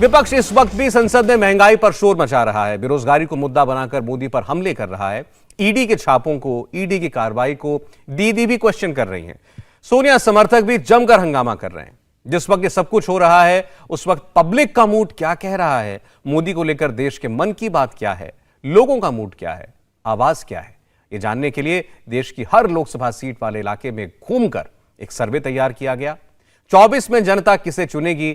विपक्ष इस वक्त भी संसद में महंगाई पर शोर मचा रहा है, बेरोजगारी को मुद्दा बनाकर मोदी पर हमले कर रहा है, ईडी के छापों को, ईडी की कार्रवाई को दीदी भी क्वेश्चन कर रही हैं। सोनिया समर्थक भी जमकर हंगामा कर रहे हैं। जिस वक्त ये सब कुछ हो रहा है उस वक्त पब्लिक का मूड क्या कह रहा है, मोदी को लेकर देश के मन की बात क्या है, लोगों का मूड क्या है, आवाज क्या है, ये जानने के लिए देश की हर लोकसभा सीट वाले इलाके में घूमकर एक सर्वे तैयार किया गया। 24 में जनता किसे चुनेगी,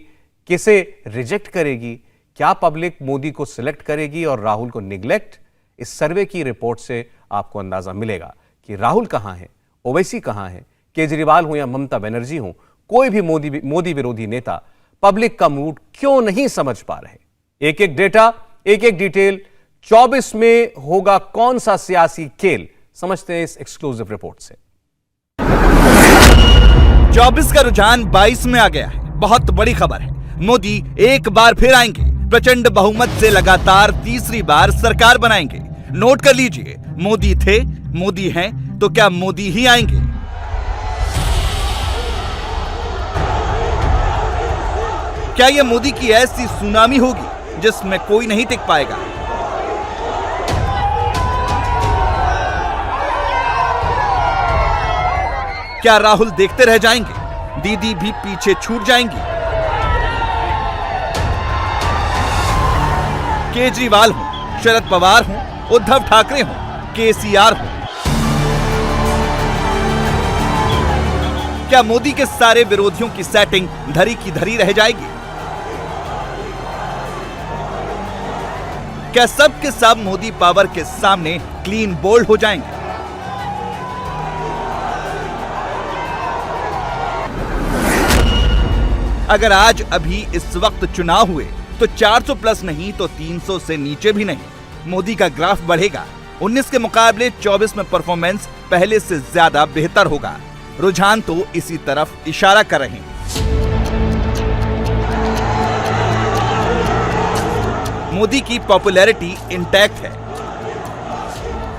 किसे रिजेक्ट करेगी, क्या पब्लिक मोदी को सिलेक्ट करेगी और राहुल को निग्लेक्ट, इस सर्वे की रिपोर्ट से आपको अंदाजा मिलेगा कि राहुल कहां है, ओवैसी कहां है, केजरीवाल हो या ममता बनर्जी हो, कोई भी मोदी विरोधी नेता पब्लिक का मूड क्यों नहीं समझ पा रहे। एक एक डेटा, एक एक डिटेल, 24 में होगा कौन सा सियासी खेल, समझते हैं इस एक्सक्लूसिव रिपोर्ट से। 24 का रुझान 22 में आ गया है। बहुत बड़ी खबर है, मोदी एक बार फिर आएंगे, प्रचंड बहुमत से लगातार तीसरी बार सरकार बनाएंगे। नोट कर लीजिए, मोदी थे, मोदी हैं, तो क्या मोदी ही आएंगे? क्या यह मोदी की ऐसी सुनामी होगी जिसमें कोई नहीं टिक पाएगा? क्या राहुल देखते रह जाएंगे, दीदी भी पीछे छूट जाएंगी? केजरीवाल हो, शरद पवार हो, उद्धव ठाकरे हो, केसीआर हो, क्या मोदी के सारे विरोधियों की सेटिंग धरी की धरी रह जाएगी? क्या सब के सब मोदी पावर के सामने क्लीन बोल्ड हो जाएंगे? अगर आज अभी इस वक्त चुनाव हुए तो 400 प्लस नहीं तो 300 से नीचे भी नहीं, मोदी का ग्राफ बढ़ेगा। 19 के मुकाबले 24 में परफॉर्मेंस पहले से ज्यादा बेहतर होगा। रुझान तो इसी तरफ इशारा कर रहे हैं। मोदी की पॉपुलैरिटी इंटैक्ट है।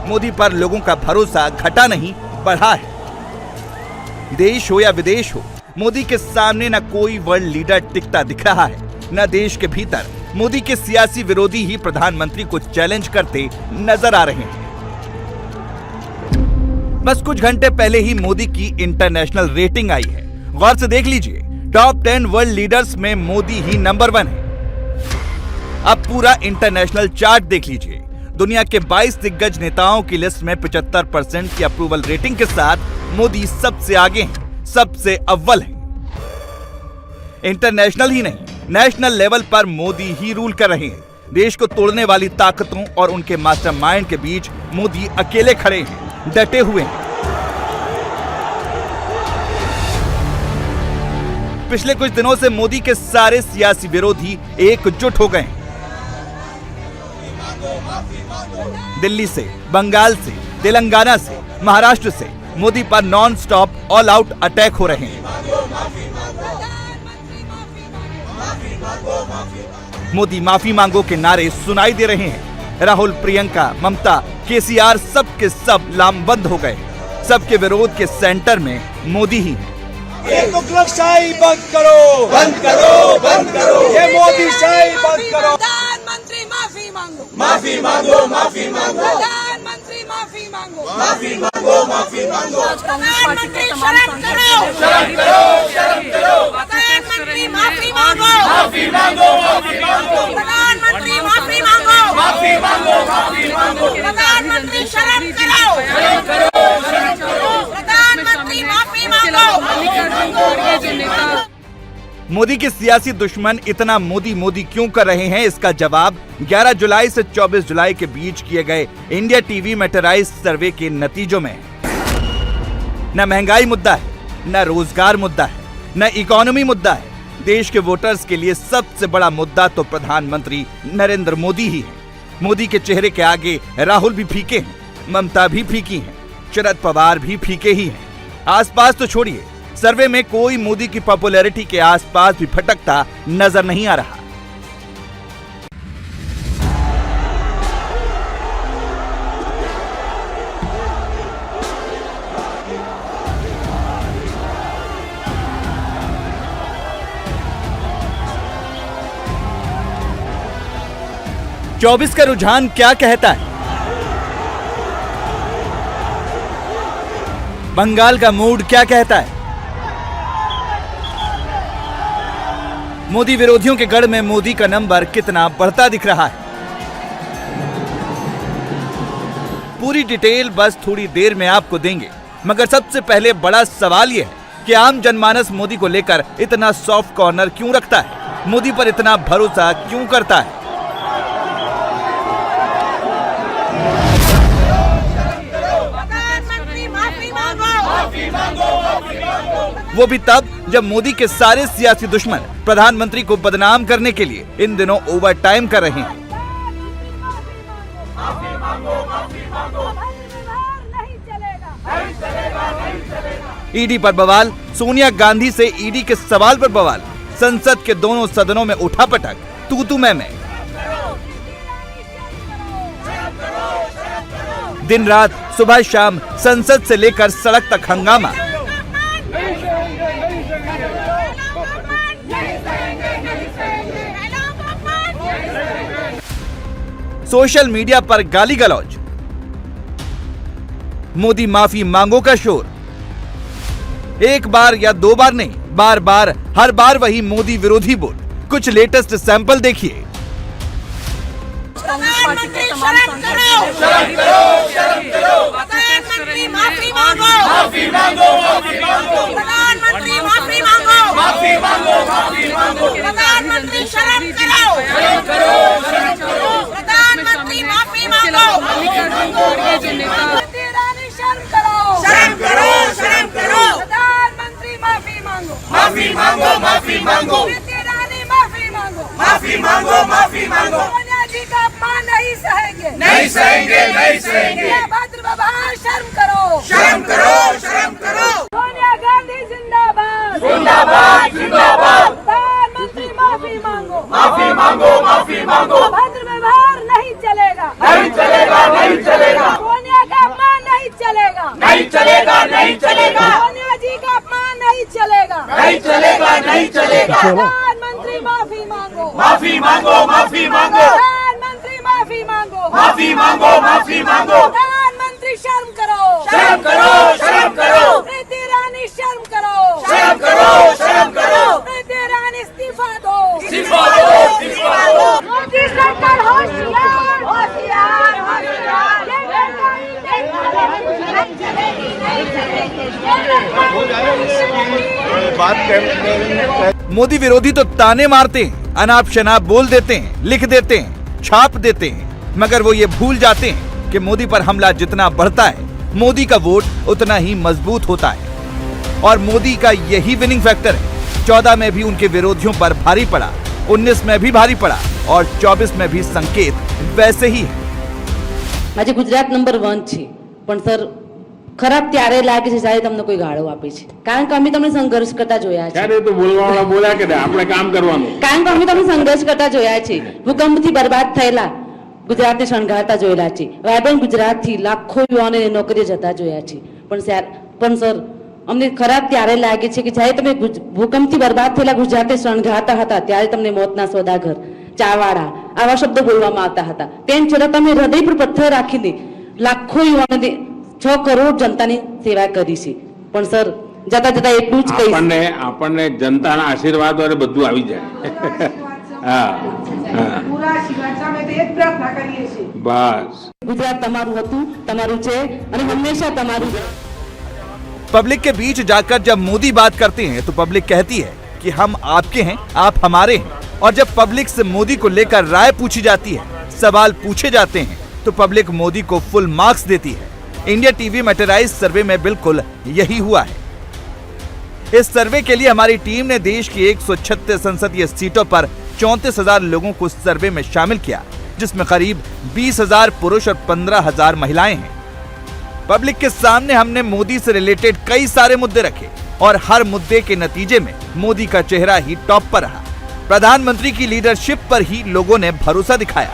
मोदी पर लोगों का भरोसा घटा नहीं, बढ़ा है। देश हो या विदेश हो, मोदी के सामने न कोई वर्ल्ड लीडर टिकता दिख रहा है, न देश के भीतर मोदी के सियासी विरोधी ही प्रधानमंत्री को चैलेंज करते नजर आ रहे हैं। बस कुछ घंटे पहले ही मोदी की इंटरनेशनल रेटिंग आई है। गौर से देख लीजिए, टॉप 10 वर्ल्ड लीडर्स में मोदी ही नंबर 1 है। अब पूरा इंटरनेशनल चार्ट देख लीजिए। दुनिया के 22 दिग्गज नेताओं की लिस्ट में 75% की अप्रूवल रेटिंग के साथ मोदी सबसे आगे हैं, सबसे अव्वल हैं। इंटरनेशनल ही नहीं, नेशनल लेवल पर मोदी ही रूल कर रहे हैं। देश को तोड़ने वाली ताकतों और उनके मास्टरमाइंड के बीच मोदी अकेले खड़े हैं, डटे हुए हैं। पिछले कुछ दिनों से मोदी के सारे सियासी विरोधी एकजुट हो गए हैं। दिल्ली से, बंगाल से, तेलंगाना से, महाराष्ट्र से मोदी पर non stop all out attack हो रहे हैं। मोदी माफी मांगो के नारे सुनाई दे रहे हैं। राहुल, प्रियंका, ममता, केसीआर सब के सब लामबंद हो गए। सबके विरोध के सेंटर में मोदी ही है। ये तुगलकशाही बंद करो, बंद करो, बंद करो, ये मोदी शाही बंद करो। प्रधानमंत्री माफी मांगो, माफी मांगो, माफी मांगो, प्रधानमंत्री माफी मांगो, माफी मांगो, माफी मांगो। प्रधानमंत्री शर्म करो, शर्म करो, शर्म करो। प्रधानमंत्री माफी मांगो, माफी मांगो, माफी मांगो, प्रधानमंत्री माफी मांगो, माफी मांगो, माफी मांगो। प्रधानमंत्री शर्म करो, शर्म करो, शर्म करो। प्रधानमंत्री माफी मांगो। मोदी के सियासी दुश्मन इतना मोदी मोदी क्यों कर रहे हैं, इसका जवाब 11 जुलाई से 24 जुलाई के बीच किए गए इंडिया टीवी मेटराइज सर्वे के नतीजों में है। न महंगाई मुद्दा है, न रोजगार मुद्दा है, न इकोनॉमी मुद्दा है। देश के वोटर्स के लिए सबसे बड़ा मुद्दा तो प्रधानमंत्री नरेंद्र मोदी ही है। मोदी के चेहरे के आगे राहुल भी फीके हैं, ममता भी फीकी हैं, शरद पवार भी फीके ही हैं। आसपास तो छोड़िए, सर्वे में कोई मोदी की पॉपुलैरिटी के आसपास भी भटकता नजर नहीं आ रहा। 24 का रुझान क्या कहता है? बंगाल का मूड क्या कहता है? मोदी विरोधियों के गढ़ में मोदी का नंबर कितना बढ़ता दिख रहा है? पूरी डिटेल बस थोड़ी देर में आपको देंगे, मगर सबसे पहले बड़ा सवाल यह है कि आम जनमानस मोदी को लेकर इतना सॉफ्ट कॉर्नर क्यों रखता है? मोदी पर इतना भरोसा क्यों करता है? प्रधानमंत्री माफी मांगो। वो भी तब जब मोदी के सारे सियासी दुश्मन प्रधानमंत्री को बदनाम करने के लिए इन दिनों ओवर टाइम कर रहे हैं। ईडी पर बवाल, सोनिया गांधी से ईडी के सवाल पर बवाल, संसद के दोनों सदनों में उठापटक, तू मैं। दिन रात, सुबह शाम संसद से लेकर सड़क तक हंगामा। सोशल मीडिया पर गाली गलौज, मोदी माफी मांगो का शोर। एक बार या दो बार नहीं, बार बार हर बार वही मोदी विरोधी बोल। कुछ लेटेस्ट सैंपल देखिए। प्रधानमंत्री शर्म करो। प्रधानमंत्री माफी मांगो। प्रधानमंत्री माफी मांगो। प्रधानमंत्री शर्म करो। प्रधानमंत्री माफी मांगो। रानी शर्म करो। शर्म करो। प्रधानमंत्री माफी मांगो। रानी माफी मांगो। सोनिया जी का अपमान नहीं सहेंगे। भद्र बाबा शर्म करो। सोनिया गांधी जिंदाबाद। प्रधानमंत्री माफी मांगो। भद्र व्यवहार नहीं चलेगा। सोनिया का अपमान नहीं चलेगा। सोनिया जी का अपमान नहीं चलेगा। प्रधानमंत्री माफी मांगो। प्रधानमंत्री माफी मांगो। प्रधानमंत्री शर्म करो। प्रीति ईरानी शर्म करो। प्रीति ईरानी इस्तीफा दो। मोदी सरकार होशियार। मोदी विरोधी तो ताने मारते हैं, अनाप शनाप बोल देते हैं, लिख देते हैं, छाप देते हैं, मगर वो ये भूल जाते हैं कि मोदी पर हमला जितना बढ़ता है, मोदी का वोट उतना ही मजबूत होता है। और मोदी का यही विनिंग फैक्टर है। 14 में भी उनके विरोधियों पर भारी पड़ा, 19 में भी भारी पड़ा और 24 में भी संकेत वैसे ही है। આજે ગુજરાત નંબર 1 છે, પણ સર ખરાબ ત્યારે લાગે છે જ્યારે તમને કોઈ ગાળો આપે છે, કારણ કે અમે તમને સંઘર્ષ કરતા જોયા છે। ત્યારે તો બોલવાવાળા બોલ્યા કે આપણે કામ કરવાનું, કારણ કે અમે તમને સંઘર્ષ કરતા જોયા છે। ભૂકંપથી બરબાદ થયેલા ગુજરાતને શણગારતા જોયેલા છે। વાયબ્રન્ટ ગુજરાતથી લાખો યુવાનોને નોકરીએ જતા જોયા છે। પણ સર અમને ખરાબ ત્યારે લાગે છે કે જ્યારે તમે ભૂકંપથી બરબાદ થયેલા ગુજરાતને શણગારતા હતા ત્યારે તમને મોતના સોદાગર, ચાવાડા આવા શબ્દો બોલવામાં આવતા હતા। તેમ છતાં તમે હૃદય પર પથ્થર રાખીને લાખો યુવાનોને 6 કરોડ જનતાની સેવા કરી છે। પણ સર જતા જતા એટલું જ કહીશ, આપણને જનતાના આશીર્વાદ વડે બધું આવી જાય। બસ ગુજરાત તમારું હતું, તમારું છે અને હંમેશા તમારું। पब्लिक के बीच जाकर जब मोदी बात करते हैं तो पब्लिक कहती है कि हम आपके हैं, आप हमारे हैं। और जब पब्लिक से मोदी को लेकर राय पूछी जाती है, सवाल पूछे जाते हैं, तो पब्लिक मोदी को फुल मार्क्स देती है। इंडिया टीवी मेटेराइज सर्वे में बिल्कुल यही हुआ है। इस सर्वे के लिए हमारी टीम ने देश की 136 संसदीय सीटों पर 34,000 लोगों को सर्वे में शामिल किया, जिसमें करीब 20,000 पुरुष और 15,000 महिलाएं हैं। पब्लिक के सामने हमने मोदी से रिलेटेड कई सारे मुद्दे रखे और हर मुद्दे के नतीजे में मोदी का चेहरा ही टॉप पर रहा। प्रधानमंत्री की लीडरशिप पर ही लोगों ने भरोसा दिखाया।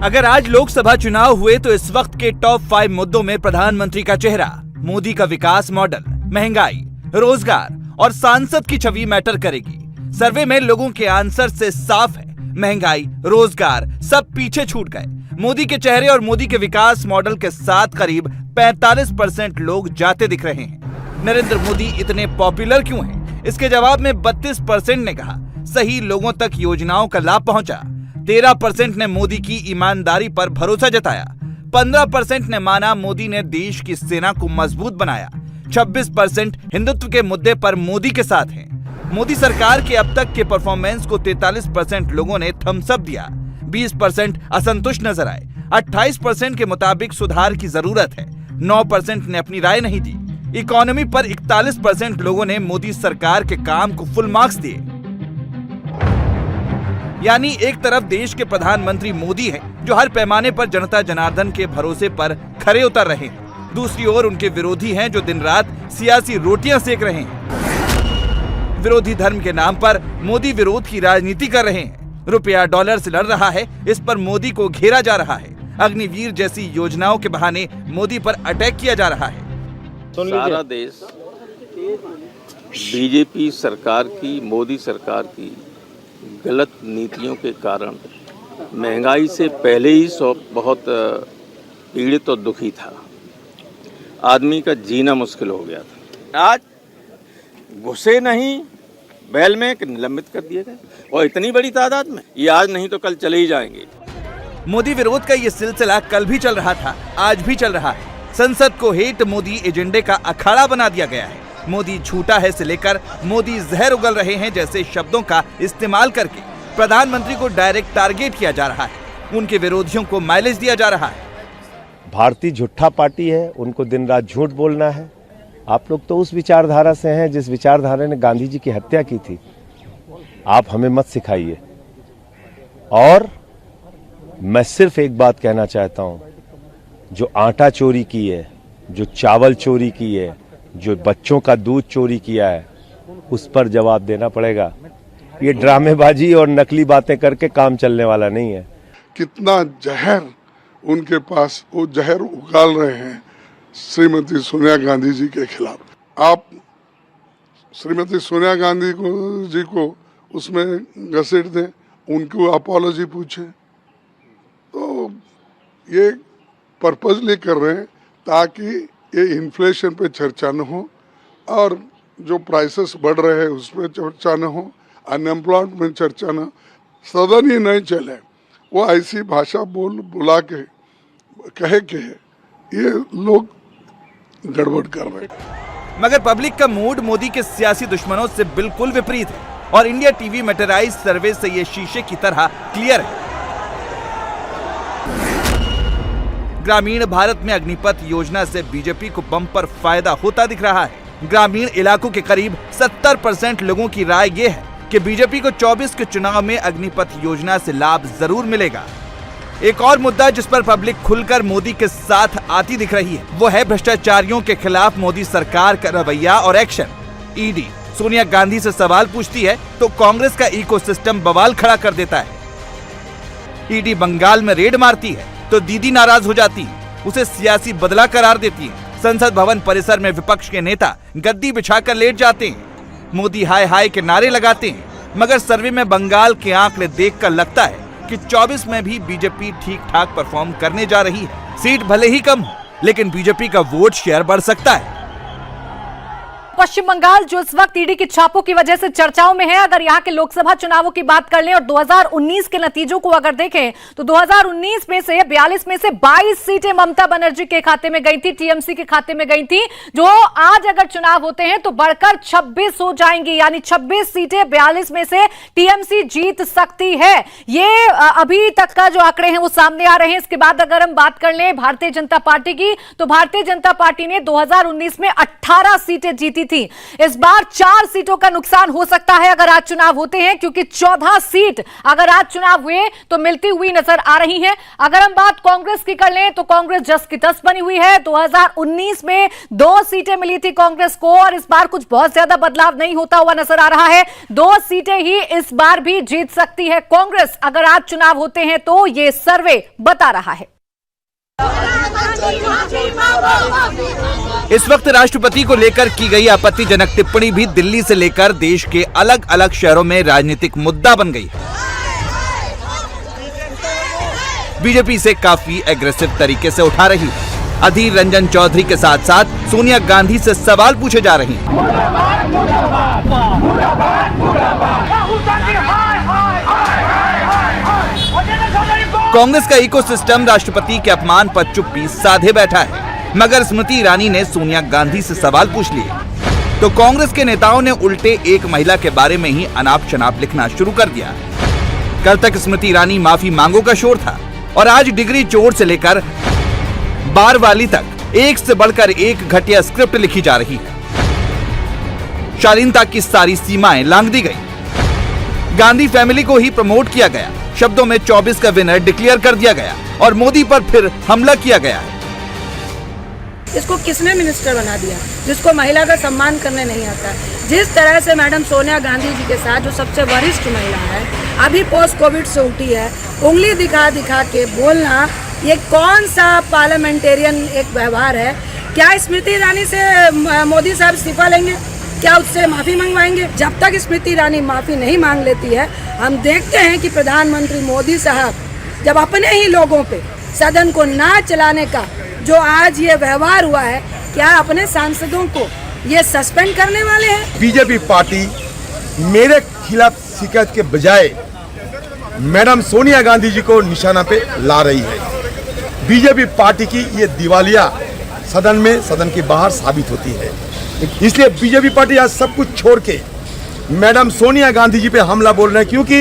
अगर आज लोकसभा चुनाव हुए तो इस वक्त के टॉप 5 मुद्दों में प्रधानमंत्री का चेहरा, मोदी का विकास मॉडल, महंगाई, रोजगार और सांसद की छवि मैटर करेगी। सर्वे में लोगों के आंसर से साफ है, महंगाई, रोजगार सब पीछे छूट गए। मोदी के चेहरे और मोदी के विकास मॉडल के साथ करीब 45% लोग जाते दिख रहे हैं। नरेंद्र मोदी इतने पॉपुलर क्यों हैं? इसके जवाब में 32% ने कहा सही लोगों तक योजनाओं का लाभ पहुंचा। 13% ने मोदी की ईमानदारी पर भरोसा जताया। 15% ने माना मोदी ने देश की सेना को मजबूत बनाया। 26% हिंदुत्व के मुद्दे पर मोदी के साथ हैं। मोदी सरकार के अब तक के परफॉर्मेंस को 43% लोगों ने थम्स अप दिया। 20% असंतुष्ट नजर आए। 28% के मुताबिक सुधार की जरूरत है। 9% ने अपनी राय नहीं दी। इकोनॉमी पर 41% लोगों ने मोदी सरकार के काम को फुल मार्क्स दिए। यानी एक तरफ देश के प्रधानमंत्री मोदी हैं, जो हर पैमाने पर जनता जनार्दन के भरोसे पर खरे उतर रहे हैं। दूसरी ओर उनके विरोधी हैं, जो दिन रात सियासी रोटियां सेक रहे हैं। विरोधी धर्म के नाम पर मोदी विरोध की राजनीति कर रहे हैं। रुपया डॉलर से लड़ रहा है, इस पर मोदी को घेरा जा रहा है। अग्निवीर जैसी योजनाओं के बहाने मोदी पर अटैक किया जा रहा है। सारा देश बीजेपी सरकार की, मोदी सरकार की गलत नीतियों के कारण महंगाई से पहले ही बहुत पीड़ित और दुखी था। आदमी का जीना मुश्किल हो गया था। आज घुसे नहीं बैल में निलंबित कर दिए गए, और इतनी बड़ी तादाद में। ये आज नहीं तो कल चले ही जाएंगे। मोदी विरोध का ये सिलसिला कल भी चल रहा था, आज भी चल रहा है। संसद को हेट मोदी एजेंडे का अखाड़ा बना दिया गया है। मोदी झूठा है से लेकर मोदी जहर उगल रहे हैं जैसे शब्दों का इस्तेमाल करके प्रधानमंत्री को डायरेक्ट टारगेट किया जा रहा है। उनके विरोधियों को माइलेज दिया जा रहा है। भारतीय झूठा पार्टी है, उनको दिन रात झूठ बोलना है। आप लोग तो उस विचारधारा से हैं जिस विचारधारा ने गांधी जी की हत्या की थी। आप हमें मत सिखाइए। और मैं सिर्फ एक बात कहना चाहता हूं, जो आटा चोरी की है, जो चावल चोरी की है, जो बच्चों का दूध चोरी किया है, उस पर जवाब देना पड़ेगा। ये ड्रामेबाजी और नकली बातें करके काम चलने वाला नहीं है। कितना जहर उनके पास, वो जहर उगाल रहे हैं श्रीमती सोनिया गांधी जी के खिलाफ। आप श्रीमती सोनिया गांधी जी को उसमें घसीट दें, उनको अपॉलॉजी पूछें, तो ये पर्पजली कर रहे हैं ताकि ये इन्फ्लेशन पे चर्चा न हो और जो प्राइसेस बढ़ रहे हैं उस पर चर्चा न हो, अनएम्प्लॉयमेंट में चर्चा न, सदन ही नहीं चले। वो ऐसी भाषा बुला के कहे के ये लोग गड़बड़ कर रहे हैं। मगर पब्लिक का मूड मोदी के सियासी दुश्मनों से बिल्कुल विपरीत है और इंडिया टीवी मेटेराइज सर्वे से ये शीशे की तरह क्लियर है। ग्रामीण भारत में अग्निपथ योजना से बीजेपी को बम्पर फायदा होता दिख रहा है। ग्रामीण इलाकों के करीब 70% लोगों की राय ये है कि बीजेपी को 24 के चुनाव में अग्निपथ योजना से लाभ जरूर मिलेगा। एक और मुद्दा जिस पर पब्लिक खुलकर मोदी के साथ आती दिख रही है, वो है भ्रष्टाचारियों के खिलाफ मोदी सरकार का रवैया और एक्शन। ईडी सोनिया गांधी से सवाल पूछती है तो कांग्रेस का इकोसिस्टम बवाल खड़ा कर देता है। ईडी बंगाल में रेड मारती है तो दीदी नाराज हो जाती है, उसे सियासी बदला करार देती है। संसद भवन परिसर में विपक्ष के नेता गद्दी बिछाकर लेट जाते हैं। मोदी हाय हाय के नारे लगाते हैं, मगर सर्वे में बंगाल के आंकड़े देखकर लगता है कि 24 में भी बीजेपी ठीक ठाक परफॉर्म करने जा रही है। सीट भले ही कम हो, लेकिन बीजेपी का वोट शेयर बढ़ सकता है। पश्चिम बंगाल जो इस वक्त ईडी की छापों की वजह से चर्चाओं में है, अगर यहाँ के लोकसभा चुनावों की बात कर लें और 2019 के नतीजों को अगर देखें तो 2019 में से 42 में से 22 सीटें ममता बनर्जी के खाते में गई थी, टीएमसी के खाते में गई थी, जो आज अगर चुनाव होते हैं तो बढ़कर 26 हो जाएंगी। यानी 26 सीटें 42 में से टीएमसी जीत सकती है। ये अभी तक का जो आंकड़े हैं वो सामने आ रहे हैं। इसके बाद अगर हम बात कर लें भारतीय जनता पार्टी की, तो भारतीय जनता पार्टी ने 2019 में 18 सीटें जीती थी। इस बार 4 सीटों का नुकसान हो सकता है अगर आज चुनाव होते हैं, क्योंकि 14 सीट अगर आज चुनाव हुए तो मिलती हुई नजर आ रही हैं। अगर हम बात कांग्रेस की कर लें तो कांग्रेस जस की तस बनी हुई है। 2019 में 2 सीटें मिली थी कांग्रेस को और इस बार कुछ बहुत ज्यादा बदलाव नहीं होता हुआ नजर आ रहा है। 2 सीटें ही इस बार भी जीत सकती है कांग्रेस अगर आज चुनाव होते हैं, तो यह सर्वे बता रहा है। इस वक्त राष्ट्रपति को लेकर की गई आपत्तिजनक टिप्पणी भी दिल्ली से लेकर देश के अलग अलग शहरों में राजनीतिक मुद्दा बन गई है। बीजेपी से काफी एग्रेसिव तरीके से उठा रही है। अधीर रंजन चौधरी के साथ साथ सोनिया गांधी से सवाल पूछे जा रहे हैं। कांग्रेस का इकोसिस्टम राष्ट्रपति के अपमान पर चुप्पी साधे बैठा है, मगर स्मृति ईरानी ने सोनिया गांधी से सवाल पूछ लिए तो कांग्रेस के नेताओं ने उल्टे एक महिला के बारे में ही अनाप शनाप लिखना शुरू कर दिया। कल तक स्मृति ईरानी माफी मांगो का शोर था और आज डिग्री चोर से लेकर बार वाली तक एक से बढ़कर एक घटिया स्क्रिप्ट लिखी जा रही है। शालीनता की सारी सीमाएं लांघ दी गई। गांधी फैमिली को ही प्रमोट किया गया, शब्दों में 24 का विनर डिक्लेयर कर दिया गया और मोदी पर फिर हमला किया गया है। इसको किसने मिनिस्टर बना दिया जिसको महिला का सम्मान करने नहीं आता? जिस तरह से मैडम सोनिया गांधी जी के साथ, जो सबसे वरिष्ठ महिला है, अभी पोस्ट कोविड से उठी है, उंगली दिखा दिखा के बोलना, ये कौन सा पार्लियामेंटेरियन एक व्यवहार है? क्या स्मृति ईरानी से मोदी साहब इस्तीफा लेंगे? क्या उससे माफी मंगवाएंगे? जब तक स्मृति ईरानी माफी नहीं मांग लेती है, हम देखते हैं कि प्रधानमंत्री मोदी साहब जब अपने ही लोगों पे सदन को ना चलाने का जो आज ये व्यवहार हुआ है, क्या अपने सांसदों को ये सस्पेंड करने वाले हैं? बीजेपी पार्टी मेरे खिलाफ शिकायत के बजाय मैडम सोनिया गांधी जी को निशाना पे ला रही है। बीजेपी पार्टी की ये दिवालिया सदन में, सदन के बाहर साबित होती है। इसलिए बीजेपी पार्टी आज सब कुछ छोड़ के मैडम सोनिया गांधी जी पे हमला बोल रहे हैं, क्योंकि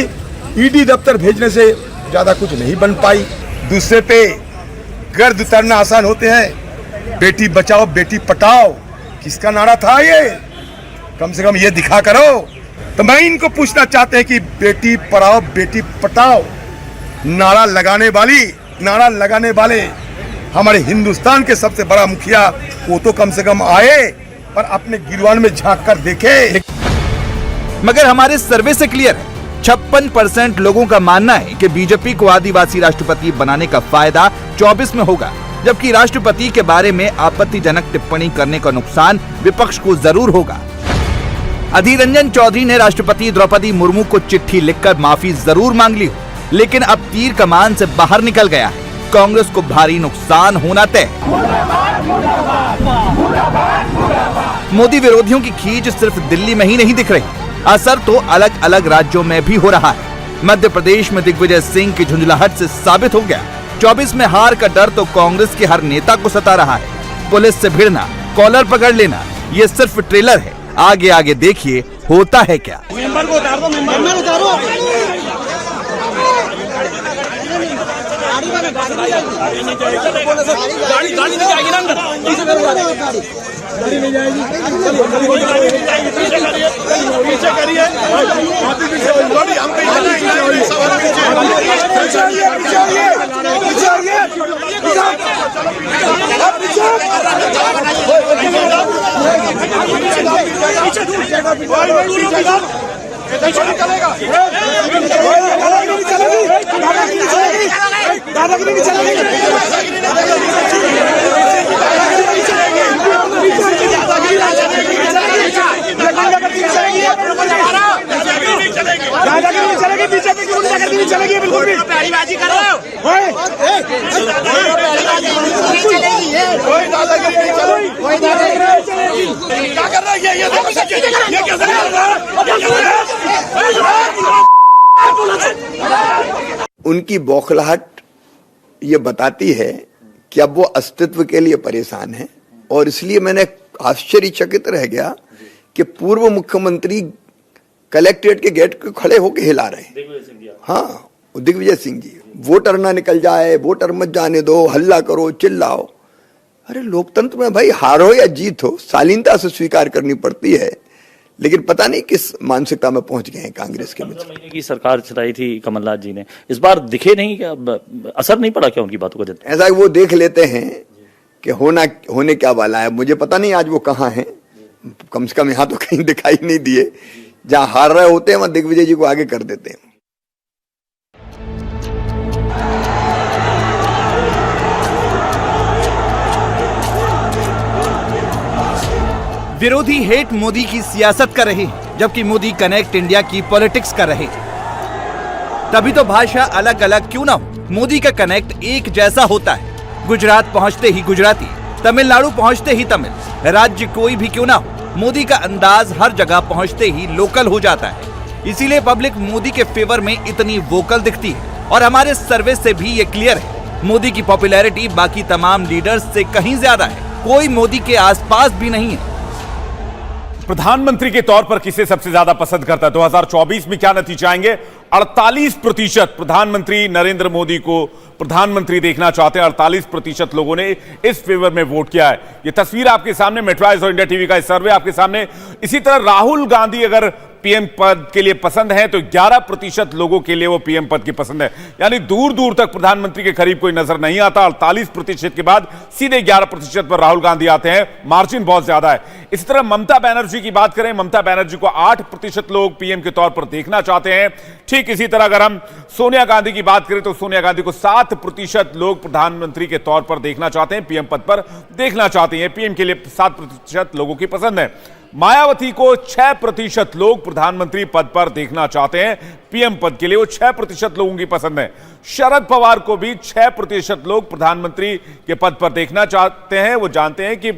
ईडी दफ्तर भेजने से ज्यादा कुछ नहीं बन पाई। दूसरे पे गर्द उतरना आसान होते हैं। बेटी बचाओ बेटी पटाओ किसका नारा था ये? कम से कम ये दिखा करो। तो मैं इनको पूछना चाहते हैं कि बेटी पढ़ाओ बेटी पटाओ नारा लगाने वाले हमारे हिंदुस्तान के सबसे बड़ा मुखिया, वो तो कम से कम आए और अपने गिरवान में झांक कर देखे। मगर हमारे सर्वे से क्लियर है, 56% लोगों का मानना है कि बीजेपी को आदिवासी राष्ट्रपति बनाने का फायदा 24 में होगा, जबकि राष्ट्रपति के बारे में आपत्तिजनक टिप्पणी करने का नुकसान विपक्ष को जरूर होगा। अधीर रंजन चौधरी ने राष्ट्रपति द्रौपदी मुर्मू को चिट्ठी लिखकर माफी जरूर मांग ली, लेकिन अब तीर कमान से बाहर निकल गया है। कांग्रेस को भारी नुकसान होना तय। मोदी विरोधियों की खींच सिर्फ दिल्ली में ही नहीं दिख रही, असर तो अलग अलग राज्यों में भी हो रहा है। मध्य प्रदेश में दिग्विजय सिंह की झुंझलाहट से साबित हो गया, 24 में हार का डर तो कांग्रेस के हर नेता को सता रहा है। पुलिस से भिड़ना, कॉलर पकड़ लेना, ये सिर्फ ट्रेलर है। आगे आगे देखिए होता है क्या। बीजेपी की गुंडागर्दी नहीं चलेगी, बिल्कुल भी प्यारीबाजी कर रहे हो। कोई दादागिरी नहीं चलेगी, कोई दादागिरी नहीं चलेगी। क्या कर रहा है ये कैसे कर रहा है? उनकी बौखलाहट ये बताती है कि अब वो अस्तित्व के लिए परेशान है, और इसलिए मैंने आश्चर्यचकित रह गया कि पूर्व मुख्यमंत्री कलेक्ट्रेट के गेट पे खड़े होकर हिला रहे हैं। हाँ, दिग्विजय सिंह जी, वोटर ना निकल जाए, वोटर मत जाने दो, हल्ला करो, चिल्लाओ। अरे लोकतंत्र में भाई हार हो या जीत हो, शालीनता से स्वीकार करनी पड़ती है। लेकिन पता नहीं किस मानसिकता में पहुंच गए हैं कांग्रेस के मित्र। 15 महीने की सरकार चलाई थी कमलनाथ जी ने, इस बार दिखे नहीं, क्या असर नहीं पड़ा क्या उनकी बातों का? ऐसा वो देख लेते हैं कि होने क्या वाला है। मुझे पता नहीं आज वो कहाँ हैं, कम से कम यहाँ तो कहीं दिखाई नहीं दिए। जहां हार रहे होते हैं वहां दिग्विजय जी को आगे कर देते हैं। विरोधी हेट मोदी की सियासत कर रहे हैं, जबकि मोदी कनेक्ट इंडिया की पॉलिटिक्स कर रहे हैं। तभी तो भाषा अलग अलग क्यों ना हो, मोदी का कनेक्ट एक जैसा होता है। गुजरात पहुंचते ही गुजराती, तमिलनाडु पहुंचते ही तमिल, राज्य कोई भी क्यों ना हो, मोदी का अंदाज हर जगह पहुंचते ही लोकल हो जाता है। इसीलिए पब्लिक मोदी के फेवर में इतनी वोकल दिखती है। और हमारे सर्वे से भी ये क्लियर है, मोदी की पॉपुलैरिटी बाकी तमाम लीडर्स से कहीं ज्यादा है। कोई मोदी के आसपास भी नहीं है। प्रधानमंत्री के तौर पर किसे सबसे ज्यादा पसंद करता है? 2024 में क्या नतीजे आएंगे? 48% प्रधानमंत्री नरेंद्र मोदी को प्रधानमंत्री देखना चाहते हैं। 48% लोगों ने इस फेवर में वोट किया है। यह तस्वीर आपके सामने, मेट्राइज और इंडिया टीवी का सर्वे आपके सामने। इसी तरह राहुल गांधी अगर पीएम पद के लिए पसंद है तो 11% लोगों के लिए वो पीएम पद की पसंद है। यानी दूर दूर तक प्रधानमंत्री के करीब कोई नजर नहीं आता। 48% के बाद सीधे 11% पर राहुल गांधी आते हैं। मार्जिन बहुत ज्यादा है। इसी तरह ममता बनर्जी की बात करें, ममता बनर्जी को 8% लोग पीएम के तौर पर देखना चाहते हैं। ठीक इसी तरह अगर हम सोनिया गांधी की बात करें तो सोनिया गांधी को 7% लोग प्रधानमंत्री के तौर पर देखना चाहते हैं, पीएम पद पर देखना चाहते हैं। पीएम के लिए 7% लोगों की पसंद है। मायावती को 6% लोग प्रधानमंत्री पद पर देखना चाहते हैं, पीएम पद के लिए वो 6% लोगों की पसंद है। शरद पवार को भी 6% लोग प्रधानमंत्री के पद पर देखना चाहते हैं। वो जानते हैं कि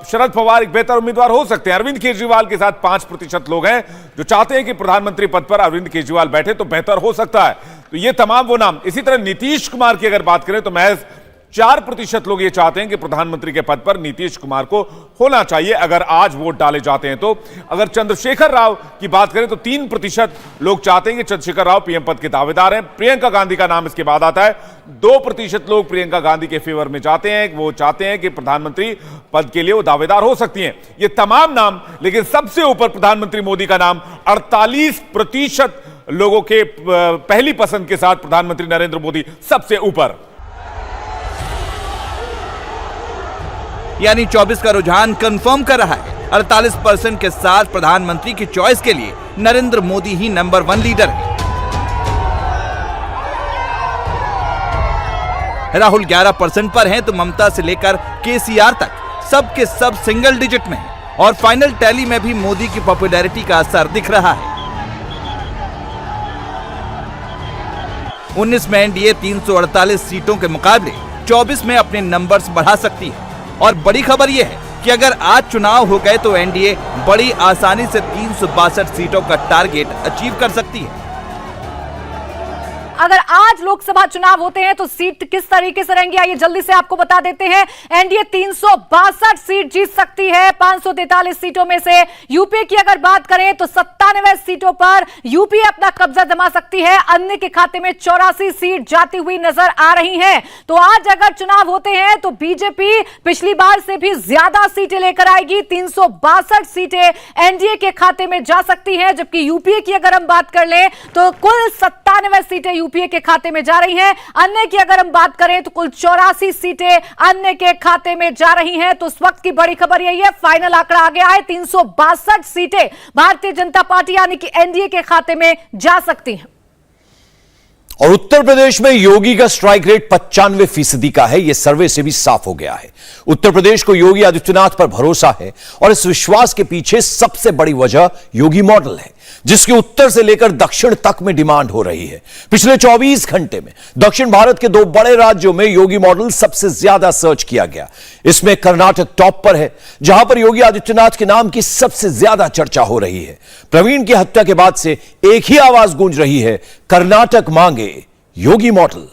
शरद पवार एक बेहतर उम्मीदवार हो सकते हैं। अरविंद केजरीवाल के साथ 5% लोग हैं जो चाहते हैं कि प्रधानमंत्री पद पर अरविंद केजरीवाल बैठे तो बेहतर हो सकता है। तो ये तमाम वो नाम। इसी तरह नीतीश कुमार की अगर बात करें तो महज 4% लोग ये चाहते हैं कि प्रधानमंत्री के पद पर नीतीश कुमार को होना चाहिए अगर आज वोट डाले जाते हैं तो। अगर चंद्रशेखर राव की बात करें तो 3% लोग चाहते हैं कि चंद्रशेखर राव पीएम पद के दावेदार हैं। प्रियंका गांधी का नाम इसके बाद आता है। 2% लोग प्रियंका गांधी के फेवर में जाते हैं, वो चाहते हैं कि प्रधानमंत्री पद के लिए वो दावेदार हो सकती हैं। ये तमाम नाम, लेकिन सबसे ऊपर प्रधानमंत्री मोदी का नाम 48% लोगों के पहली पसंद के साथ प्रधानमंत्री नरेंद्र मोदी सबसे ऊपर। यानी 24 का रुझान कंफर्म कर रहा है 48% के साथ प्रधानमंत्री की चॉइस के लिए नरेंद्र मोदी ही नंबर 1 लीडर है। राहुल 11% पर हैं तो ममता से लेकर केसीआर तक सब के सब सिंगल डिजिट में हैं। और फाइनल टैली में भी मोदी की पॉपुलैरिटी का असर दिख रहा है। 19 में एनडीए 348 सीटों के मुकाबले 24 में अपने नंबर्स बढ़ा सकती है। और बड़ी खबर यह है कि अगर आज चुनाव हो गए तो एनडीए बड़ी आसानी से 362 सीटों का टारगेट अचीव कर सकती है। अगर आज लोकसभा चुनाव होते हैं तो सीट किस तरीके से रहेंगी, आइए जल्दी से आपको बता देते हैं। एनडीए 362 सीट जीत सकती है। 543 सीटों में से यूपी की अगर बात करें तो 97 सीटों पर यूपी अपना कब्जा जमा सकती है। अन्य के खाते में 84 सीट जाती हुई नजर आ रही हैं। तो आज अगर चुनाव होते हैं तो बीजेपी पिछली बार से भी ज्यादा सीटें लेकर आएगी। 362 सीटें एनडीए के खाते में जा सकती हैं, जबकि यूपीए की अगर हम बात कर लें तो कुल 97 सीटें यूपीए के खाते में जा रही हैं। अन्य की अगर हम बात करें तो कुल 84 सीटें अन्य के खाते में जा रही हैं। तो इस वक्त की बड़ी खबर यही है, फाइनल आंकड़ा आ गया है। 362 सीटें भारतीय जनता पार्टी यानी कि एनडीए के खाते में जा सकती हैं। और उत्तर प्रदेश में योगी का स्ट्राइक रेट 95% का है। यह सर्वे से भी साफ हो गया है। उत्तर प्रदेश को योगी आदित्यनाथ पर भरोसा है और इस विश्वास के पीछे सबसे बड़ी वजह योगी मॉडल है, जिसकी उत्तर से लेकर दक्षिण तक में डिमांड हो रही है। पिछले 24 घंटे में दक्षिण भारत के 2 बड़े राज्यों में योगी मॉडल सबसे ज्यादा सर्च किया गया। इसमें कर्नाटक टॉप पर है, जहां पर योगी आदित्यनाथ के नाम की सबसे ज्यादा चर्चा हो रही है। प्रवीण की हत्या के बाद से एक ही आवाज गूंज रही है, कर्नाटक मांगे योगी model.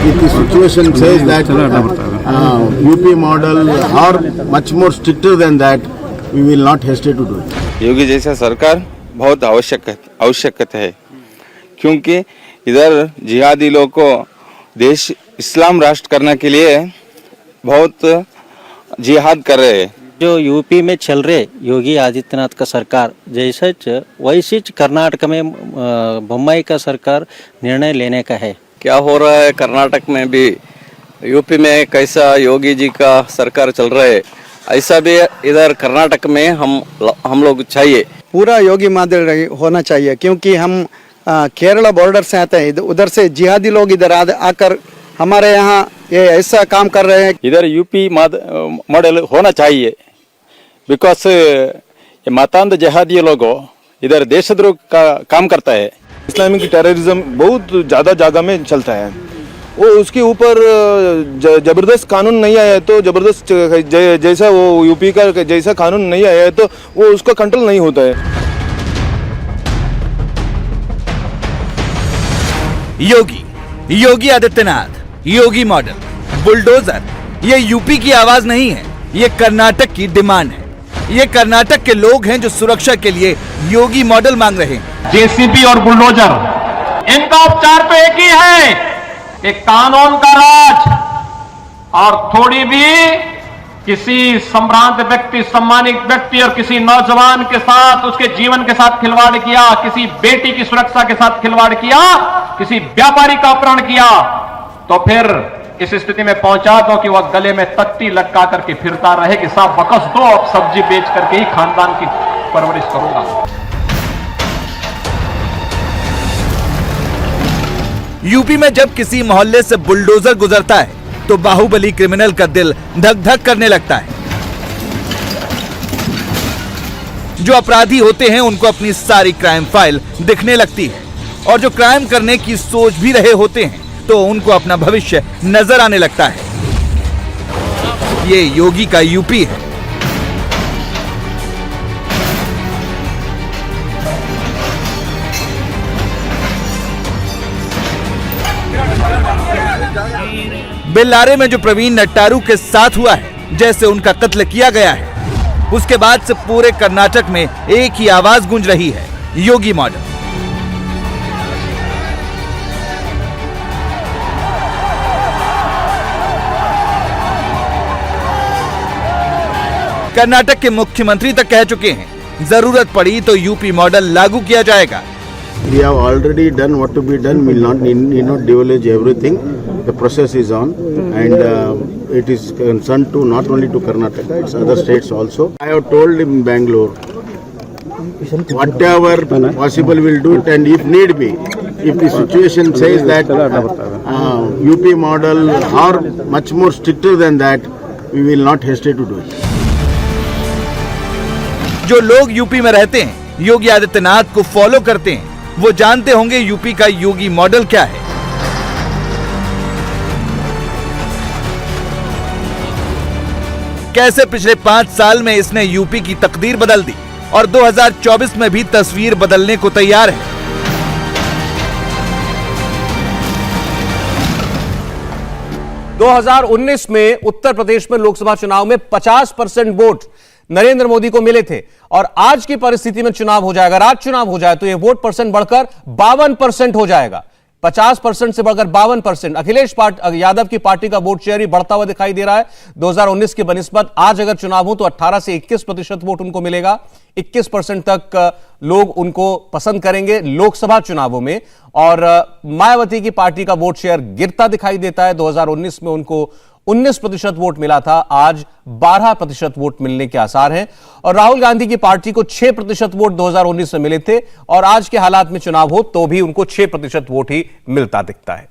If the situation says that UP model or much more stricter than that, we will not hesitate to do it. योगी जैसा सरकार बहुत आवश्यकता है, क्योंकि इधर जिहादी लोगों को देश इस्लाम राष्ट्र करने के लिए बहुत जिहाद कर रहे हैं। जो यूपी में चल रहे योगी आदित्यनाथ का सरकार जैसे वैसे कर्नाटक में बम्बई का सरकार निर्णय लेने का है। क्या हो रहा है कर्नाटक में भी, यूपी में कैसा योगी जी का सरकार चल रहा है, ऐसा भी इधर कर्नाटक में हम लोग चाहिए। पूरा योगी मॉडल होना चाहिए, क्योंकि हम केरला बॉर्डर से आते हैं, उधर से जिहादी लोग इधर आकर हमारे यहाँ ये ऐसा काम कर रहे हैं। इधर यूपी मॉडल होना चाहिए, बिकॉज ये मतांध जिहादी लोग इधर देशद्रोह का काम करता है। इस्लामिक टेररिज्म बहुत ज़्यादा जगह में चलता है, वो उसके ऊपर जबरदस्त कानून नहीं आया है तो जबरदस्त जैसा वो यूपी का जैसा कानून नहीं आया है तो वो उसका कंट्रोल नहीं होता है। योगी आदित्यनाथ, योगी मॉडल, बुलडोजर, ये यूपी की आवाज नहीं है, ये कर्नाटक की डिमांड है। ये कर्नाटक के लोग हैं जो सुरक्षा के लिए योगी मॉडल मांग रहे हैं। जेसीबी और बुलडोजर, इनका उपचार तो एक ही है, एक कानून का राज। और थोड़ी भी किसी संभ्रांत व्यक्ति, सम्मानित व्यक्ति और किसी नौजवान के साथ, उसके जीवन के साथ खिलवाड़ किया, किसी बेटी की सुरक्षा के साथ खिलवाड़ किया, किसी व्यापारी का अपहरण किया, तो फिर इस स्थिति में पहुंचा दो कि वह गले में तख्ती लटका करके फिरता रहे कि साहब बकस दो, अब सब्जी बेच करके ही खानदान की परवरिश करूंगा। यूपी में जब किसी मोहल्ले से बुलडोजर गुजरता है तो बाहुबली क्रिमिनल का दिल धक धक करने लगता है। जो अपराधी होते हैं उनको अपनी सारी क्राइम फाइल दिखने लगती है, और जो क्राइम करने की सोच भी रहे होते हैं तो उनको अपना भविष्य नजर आने लगता है। ये योगी का यूपी है। बेल्लारे में जो प्रवीण नट्टारू के साथ हुआ है, जैसे उनका कत्ल किया गया है, उसके बाद से पूरे कर्नाटक में एक ही आवाज गूंज रही है, योगी मॉडल। कर्नाटक के मुख्यमंत्री तक कह चुके हैं, जरूरत पड़ी तो यूपी मॉडल लागू किया जाएगा। We have already done what to be done. We will not divulge everything. The process is on, and it is concerned to not only to Karnataka, it's other states also. I have told in Bangalore, whatever possible we'll do it, and if need be, if the situation says that UP model or much more stricter than that, we will not hesitate to do it. जो लोग UP में रहते हैं, योगी आदित्यनाथ को follow करते हैं, वो जानते होंगे यूपी का योगी मॉडल क्या है। कैसे पिछले 5 साल में इसने यूपी की तकदीर बदल दी और 2024 में भी तस्वीर बदलने को तैयार है। दो 2019 में उत्तर प्रदेश में लोकसभा चुनाव में 50% वोट नरेंद्र मोदी को मिले थे, और आज की परिस्थिति में चुनाव हो जाएगा, आज चुनाव हो जाए तो यह वोट परसेंट बढ़कर 52% हो जाएगा। 50% से बढ़कर 52%। अखिलेश यादव की पार्टी का वोट शेयर भी बढ़ता हुआ दिखाई दे रहा है। 2019 की बनिस्बत आज अगर चुनाव हो तो 18 से 21% वोट उनको मिलेगा। 21% तक लोग उनको पसंद करेंगे लोकसभा चुनावों में, और मायावती की पार्टी का वोट शेयर गिरता दिखाई देता है। 2019 में उनको 19% वोट मिला था, आज 12% वोट मिलने के आसार हैं। और राहुल गांधी की पार्टी को 6% वोट 2019 में मिले थे, और आज के हालात में चुनाव हो तो भी उनको 6% वोट ही मिलता दिखता है।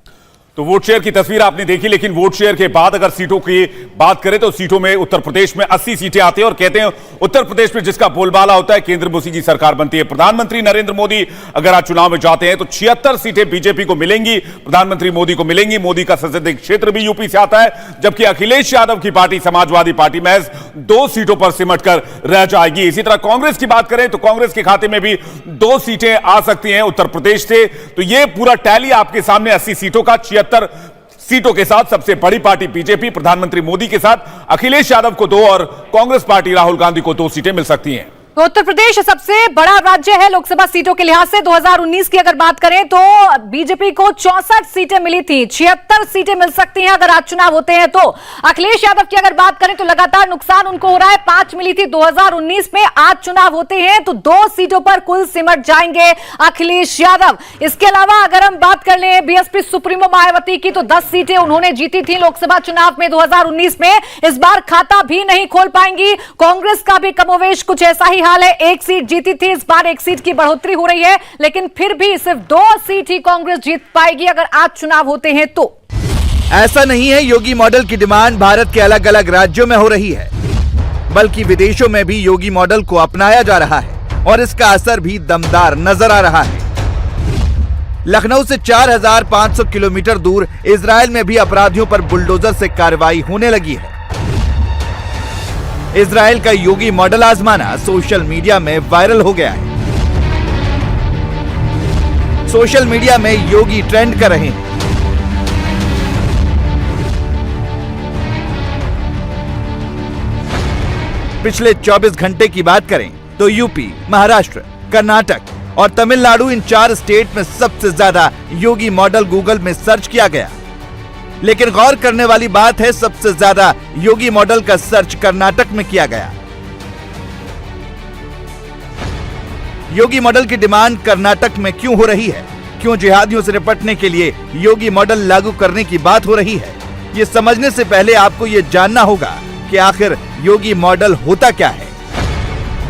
तो वोट शेयर की तस्वीर आपने देखी, लेकिन वोट शेयर के बाद अगर सीटों की बात करें तो सीटों में उत्तर प्रदेश में 80 सीटें आती हैं, और कहते हैं उत्तर प्रदेश में जिसका बोलबाला होता है केंद्र में उसी की सरकार बनती है। प्रधानमंत्री नरेंद्र मोदी अगर आज चुनाव में जाते हैं तो 76 सीटें बीजेपी को मिलेंगी, प्रधानमंत्री मोदी को मिलेंगी। मोदी का संसदीय क्षेत्र भी यूपी से आता है, जबकि अखिलेश यादव की पार्टी समाजवादी पार्टी महज 2 सीटों पर सिमट कर रह जाएगी। इसी तरह कांग्रेस की बात करें तो कांग्रेस के खाते में भी 2 सीटें आ सकती हैं उत्तर प्रदेश से। तो यह पूरा टैली आपके सामने 80 सीटों का, 76 सीटों के साथ सबसे बड़ी पार्टी बीजेपी, प्रधानमंत्री मोदी के साथ अखिलेश यादव को 2 और कांग्रेस पार्टी राहुल गांधी को 2 सीटें मिल सकती हैं। तो उत्तर प्रदेश सबसे बड़ा राज्य है लोकसभा सीटों के लिहाज से। 2019 की अगर बात करें तो बीजेपी को 64 सीटें मिली थी, 76 सीटें मिल सकती हैं अगर आज चुनाव होते हैं तो। अखिलेश यादव की अगर बात करें तो लगातार नुकसान उनको हो रहा है। 5 मिली थी 2019 में, आज चुनाव होते हैं तो 2 सीटों पर कुल सिमट जाएंगे अखिलेश यादव। इसके अलावा अगर हम बात कर लें बीएसपी सुप्रीमो मायावती की, तो 10 सीटें उन्होंने जीती थी लोकसभा चुनाव में 2019 में, इस बार खाता भी नहीं खोल पाएंगी। कांग्रेस का भी कमोवेश कुछ ऐसा ही हाल है, 1 सीट जीती थी, इस बार 1 सीट की बढ़ोतरी हो रही है, लेकिन फिर भी सिर्फ 2 सीट ही कांग्रेस जीत पाएगी अगर आज चुनाव होते हैं तो। ऐसा नहीं है योगी मॉडल की डिमांड भारत के अलग अलग राज्यों में हो रही है, बल्कि विदेशों में भी योगी मॉडल को अपनाया जा रहा है और इसका असर भी दमदार नजर आ रहा है। लखनऊ से 4500 किलोमीटर दूर इजराइल में भी अपराधियों पर बुलडोजर से कार्रवाई होने लगी है। इजराइल का योगी मॉडल आजमाना सोशल मीडिया में वायरल हो गया है। सोशल मीडिया में योगी ट्रेंड कर रहे हैं। पिछले 24 घंटे की बात करें तो यूपी, महाराष्ट्र, कर्नाटक और तमिलनाडु इन 4 स्टेट में सबसे ज्यादा योगी मॉडल गूगल में सर्च किया गया। लेकिन गौर करने वाली बात है, सबसे ज्यादा योगी मॉडल का सर्च कर्नाटक में किया गया। योगी मॉडल की डिमांड कर्नाटक में क्यों हो रही है? क्यों जिहादियों से निपटने के लिए योगी मॉडल लागू करने की बात हो रही है? ये समझने से पहले आपको ये जानना होगा कि आखिर योगी मॉडल होता क्या है।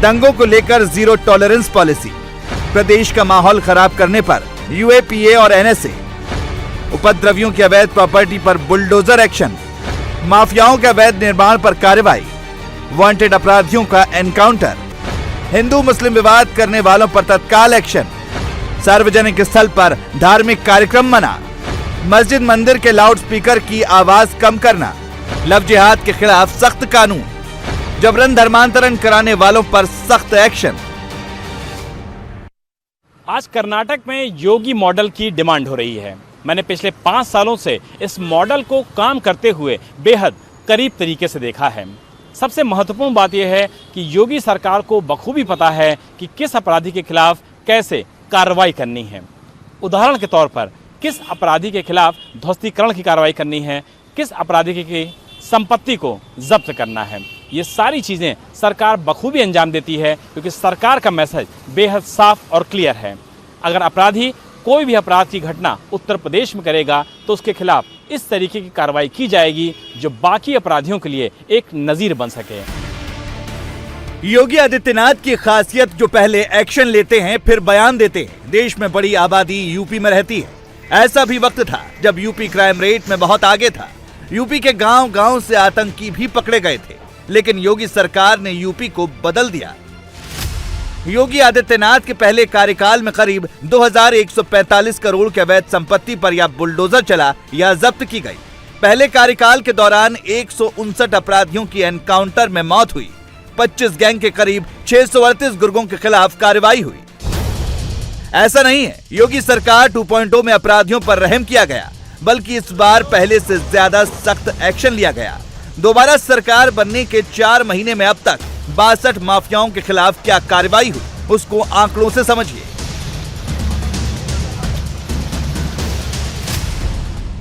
दंगों को लेकर जीरो टॉलरेंस पॉलिसी, प्रदेश का माहौल खराब करने पर यूएपीए और एनएसए, उपद्रवियों की अवैध प्रॉपर्टी पर बुलडोजर एक्शन, माफियाओं के अवैध निर्माण पर कार्रवाई, वांटेड अपराधियों का एनकाउंटर, हिंदू मुस्लिम विवाद करने वालों पर तत्काल एक्शन, सार्वजनिक स्थल पर धार्मिक कार्यक्रम मना, मस्जिद मंदिर के लाउडस्पीकर की आवाज कम करना, लव जिहाद के खिलाफ सख्त कानून, जबरन धर्मांतरण कराने वालों पर सख्त एक्शन। आज कर्नाटक में योगी मॉडल की डिमांड हो रही है। मैंने पिछले 5 सालों से इस मॉडल को काम करते हुए बेहद करीब तरीके से देखा है। सबसे महत्वपूर्ण बात यह है कि योगी सरकार को बखूबी पता है कि किस अपराधी के खिलाफ कैसे कार्रवाई करनी है। उदाहरण के तौर पर किस अपराधी के खिलाफ ध्वस्तीकरण की कार्रवाई करनी है, किस अपराधी की संपत्ति को जब्त करना है। ये सारी चीज़ें सरकार बखूबी अंजाम देती है, क्योंकि सरकार का मैसेज बेहद साफ और क्लियर है। अगर अपराधी कोई भी अपराध की घटना उत्तर प्रदेश में करेगा तो उसके खिलाफ इस तरीके की कार्रवाई की जाएगी जो बाकी अपराधियों के लिए एक नजीर बन सके। योगी आदित्यनाथ की खासियत जो पहले एक्शन लेते हैं फिर बयान देते हैं। देश में बड़ी आबादी यूपी में रहती है। ऐसा भी वक्त था जब यूपी क्राइम रेट में बहुत आगे था। यूपी के गांव-गांव से आतंकी भी पकड़े गए थे, लेकिन योगी सरकार ने यूपी को बदल दिया। योगी आदित्यनाथ के पहले कार्यकाल में करीब 2145 करोड़ के अवैध संपत्ति पर या बुलडोजर चला या जब्त की गई। पहले कार्यकाल के दौरान 159 अपराधियों की एनकाउंटर में मौत हुई। 25 गैंग के करीब 638 गुर्गों के खिलाफ कार्रवाई हुई। ऐसा नहीं है योगी सरकार 2.0 में अपराधियों पर रहम किया गया, बल्कि इस बार पहले से ज्यादा सख्त एक्शन लिया गया। दोबारा सरकार बनने के 4 महीने में अब तक 62 माफियाओं के खिलाफ क्या कार्रवाई हुई, उसको आंकड़ों से समझिए।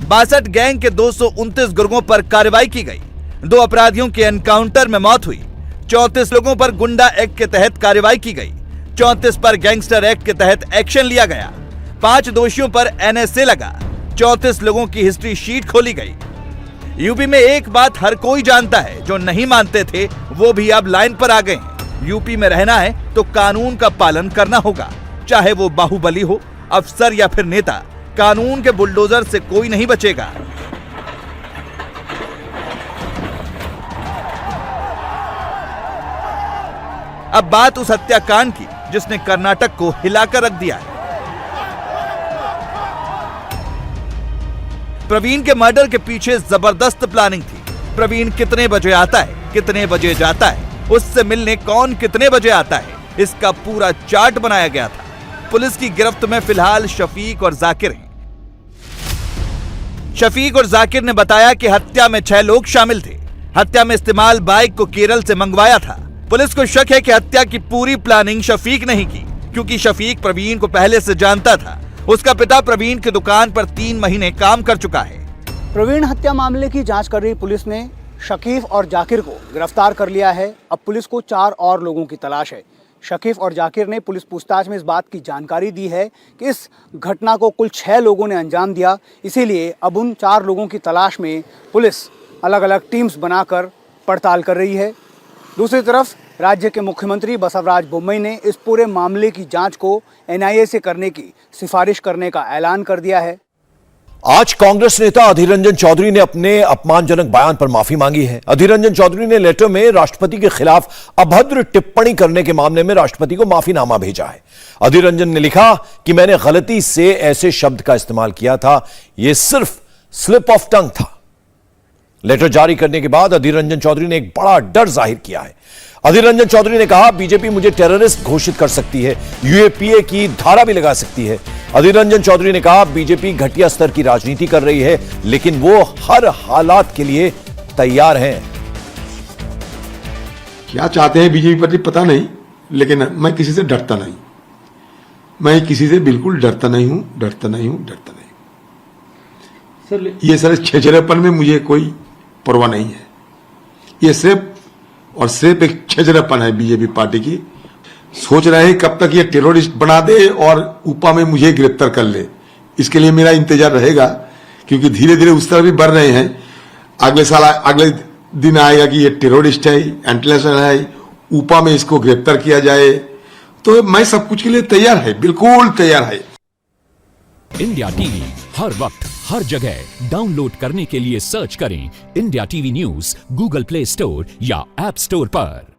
62 गैंग के 229 गुर्गों पर कार्रवाई की गई। 2 अपराधियों के एनकाउंटर में मौत हुई। 34 लोगों पर गुंडा एक्ट के तहत कार्रवाई की गई। 34 पर गैंगस्टर एक्ट के तहत एक्शन लिया गया। 5 दोषियों पर एनएसए लगा। 34 लोगों की हिस्ट्री शीट खोली गई। यूपी में एक बात हर कोई जानता है, जो नहीं मानते थे वो भी अब लाइन पर आ गए हैं। यूपी में रहना है तो कानून का पालन करना होगा, चाहे वो बाहुबली हो, अफसर या फिर नेता। कानून के बुलडोजर से कोई नहीं बचेगा। अब बात उस हत्याकांड की जिसने कर्नाटक को हिलाकर रख दिया है। प्रवीण के मर्डर के पीछे जबरदस्त प्लानिंग थी। प्रवीण कितने बजे आता है, कितने बजे जाता है, उससे मिलने कौन कितने बजे आता है, इसका पूरा चार्ट बनाया गया था। पुलिस की गिरफ्त में फिलहाल शफीक और जाकिर हैं। शफीक और जाकिर ने बताया कि हत्या में 6 लोग शामिल थे। हत्या में इस्तेमाल बाइक को केरल से मंगवाया था। पुलिस को शक है कि हत्या की पूरी प्लानिंग शफीक नहीं की, क्योंकि शफीक प्रवीण को पहले से जानता था। उसका पिता प्रवीण की दुकान पर 3 महीने काम कर चुका है। प्रवीण हत्या मामले की जांच कर रही पुलिस ने शकीफ और जाकिर को गिरफ्तार कर लिया है। अब पुलिस को 4 और लोगों की तलाश है। शकीफ और जाकिर ने पुलिस पूछताछ में इस बात की जानकारी दी है कि इस घटना को कुल 6 लोगों ने अंजाम दिया। इसीलिए अब उन 4 लोगों की तलाश में पुलिस अलग अलग टीम्स बनाकर पड़ताल कर रही है। दूसरी तरफ राज्य के मुख्यमंत्री बसवराज बोम्मई ने इस पूरे मामले की जांच को एनआईए से करने की सिफारिश करने का ऐलान कर दिया है। आज कांग्रेस नेता अधीर रंजन चौधरी ने अपने अपमानजनक बयान पर माफी मांगी है। अधीर रंजन चौधरी ने लेटर में राष्ट्रपति के खिलाफ अभद्र टिप्पणी करने के मामले में राष्ट्रपति को माफीनामा भेजा है। अधीर रंजन ने लिखा कि मैंने गलती से ऐसे शब्द का इस्तेमाल किया था, यह सिर्फ स्लिप ऑफ टंग था। लेटर जारी करने के बाद अधीर रंजन चौधरी ने एक बड़ा डर जाहिर किया है। अधीर रंजन चौधरी ने कहा, बीजेपी मुझे टेररिस्ट घोषित कर सकती है, यूएपीए की धारा भी लगा सकती है। अधीर रंजन चौधरी ने कहा, बीजेपी घटिया स्तर की राजनीति कर रही है, लेकिन वो हर हालात के लिए तैयार हैं। क्या चाहते हैं बीजेपी पार्टी पता नहीं, लेकिन मैं किसी से डरता नहीं। मैं किसी से बिल्कुल डरता नहीं हूं। सर ये सारे छेछरेपन में मुझे कोई परवाह नहीं है। ये सिर्फ एक छेछरेपन है बीजेपी पार्टी की। सोच रहे हैं कब तक ये टेररिस्ट बना दे और ऊपा में मुझे गिरफ्तार कर ले। इसके लिए मेरा इंतजार रहेगा, क्योंकि धीरे धीरे उस तरह भी बढ़ रहे हैं। अगले दिन आएगा कि ये टेररिस्ट है, इंटरनेशनल है, ऊपा में इसको गिरफ्तार किया जाए। तो मैं सब कुछ के लिए तैयार है, बिल्कुल तैयार है। इंडिया टीवी हर वक्त हर जगह डाउनलोड करने के लिए सर्च करें India TV news Google play store या ऐप स्टोर पर।